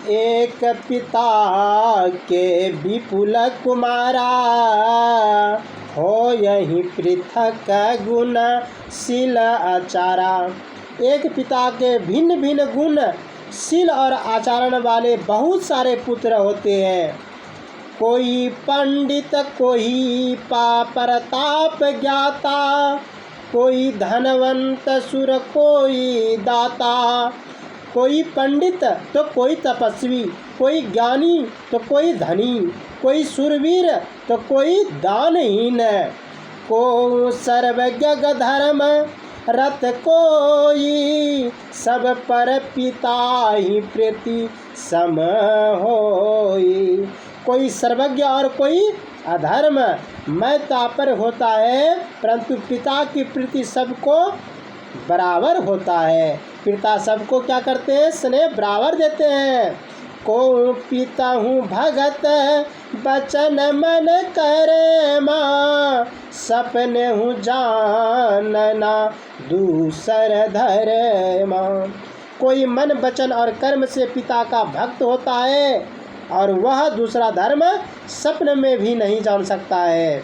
एक पिता के विपुल कुमारा, हो यही पृथक गुणशील आचारा। एक पिता के भिन्न भिन्न गुणशील और आचरण वाले बहुत सारे पुत्र होते हैं। कोई पंडित, कोई प्रताप ज्ञाता, कोई धनवंत सुर, कोई दाता। कोई पंडित तो कोई तपस्वी, कोई ज्ञानी तो कोई धनी, कोई सुरवीर तो कोई दानहीन। को सर्वज्ञ धर्म रत कोई, सब पर पिता ही प्रीति सम होई। कोई सर्वज्ञ और कोई अधर्म मैं तापर होता है, परंतु पिता की प्रीति सबको बराबर होता है। पिता सबको क्या करते हैं? स्नेह बराबर देते हैं। को पिता हूँ भगत बचन मन करे माँ, सपने हूँ जानना दूसर धर माँ। कोई मन वचन और कर्म से पिता का भक्त होता है और वह दूसरा धर्म सपने में भी नहीं जान सकता है।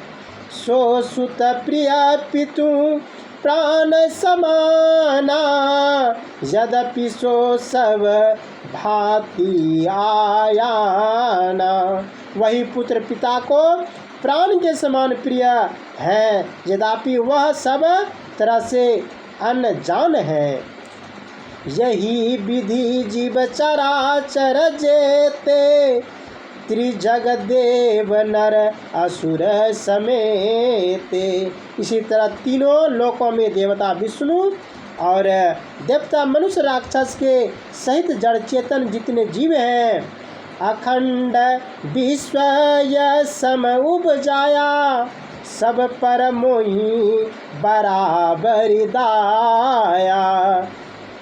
सो सुत प्रिय पितु प्राण समाना, यद्यपि सो सब भांति आयाना। वही पुत्र पिता को प्राण के समान प्रिय है, यद्यपि वह सब तरह से अनजान है। यही विधि जीव चराचर जेते, त्रिजग देव नर असुर समेते। इसी तरह तीनों लोकों में देवता विष्णु और देवता मनुष्य राक्षस के सहित जड़ चेतन जितने जीव हैं, अखंड विश्व यह सम उपजाया, सब पर मोहि बराबर दाया।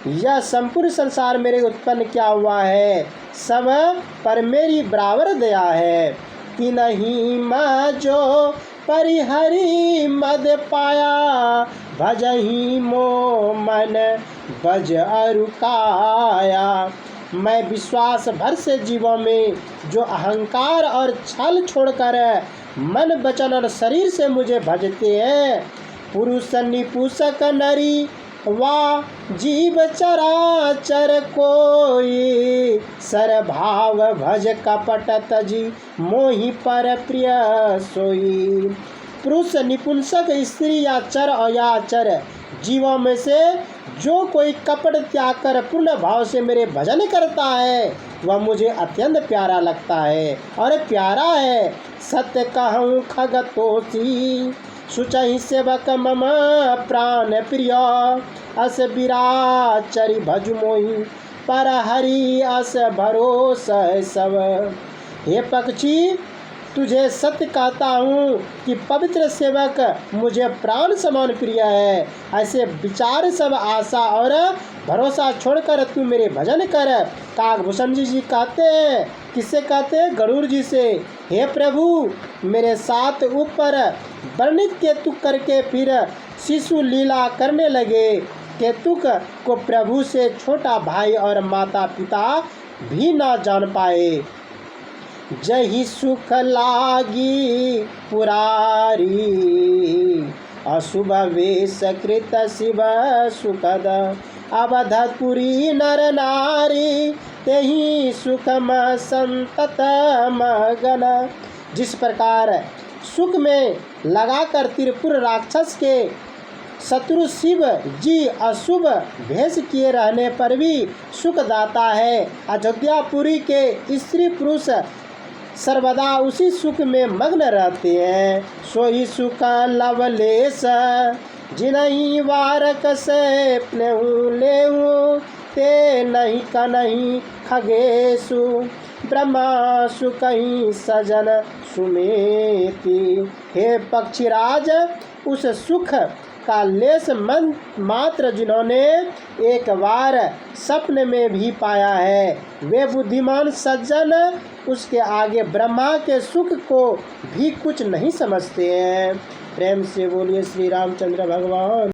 यह संपूर्ण संसार मेरे उत्पन्न क्या हुआ है, सब पर मेरी बराबर दया है। तिनहि मैं जो परिहरि मद पाया, भजहि मो मन भज अरुकाया। मैं विश्वास भर से जीवों में जो अहंकार और छल छोड़कर मन वचन और शरीर से मुझे भजते हैं, पुरुष निपुषक नरी वा जीव चराचर कोई, सरभाव भज कपट तजी मोहि पर प्रिय सोई। पुरुष निपुंसक स्त्री या चर और या चर जीवों में से जो कोई कपट त्याग कर पूर्ण भाव से मेरे भजन करता है, वह मुझे अत्यंत प्यारा लगता है और प्यारा है। सत्य कहूँ खगतोषी, सुचहि सेवक मम प्राण प्रिय, अस विराचरि भज मोहि पर हरि अस भरोसा सब। हे पक्षी, तुझे सत्य कहता हूँ कि पवित्र सेवक मुझे प्राण समान प्रिय है। ऐसे विचार सब आशा और भरोसा छोड़कर तू मेरे भजन कर। काकभूषण जी कहते हैं, किससे कहते हैं? गरुड़ जी से। हे प्रभु, मेरे साथ ऊपर वर्णित केतुक करके फिर शिशु लीला करने लगे। केतुक को प्रभु से छोटा भाई और माता पिता भी ना जान पाए। जही सुख लागी पुरारी, अशुभ वेश कृत शिव सुखद, अवधपुरी नर नारी, तेहि सुखम संतत मगन। जिस प्रकार सुख में लगाकर त्रिपुर राक्षस के शत्रु शिव जी अशुभ भेष किए रहने पर भी सुख दाता है, अयोध्यापुरी के स्त्री पुरुष सर्वदा उसी सुख में मग्न रहते हैं। सोई सुख लवलेश, जिनहि वारक से प्नेहु लेहु, ते नहीं कनहि खगेशु, ब्रह्मा सुकहि सजन सुमेति। हे पक्षीराज, उस सुख का लेस मन मात्र जिन्होंने एक बार सपने में भी पाया है, वे बुद्धिमान सज्जन उसके आगे ब्रह्मा के सुख को भी कुछ नहीं समझते हैं। प्रेम से बोलिए श्री रामचंद्र भगवान।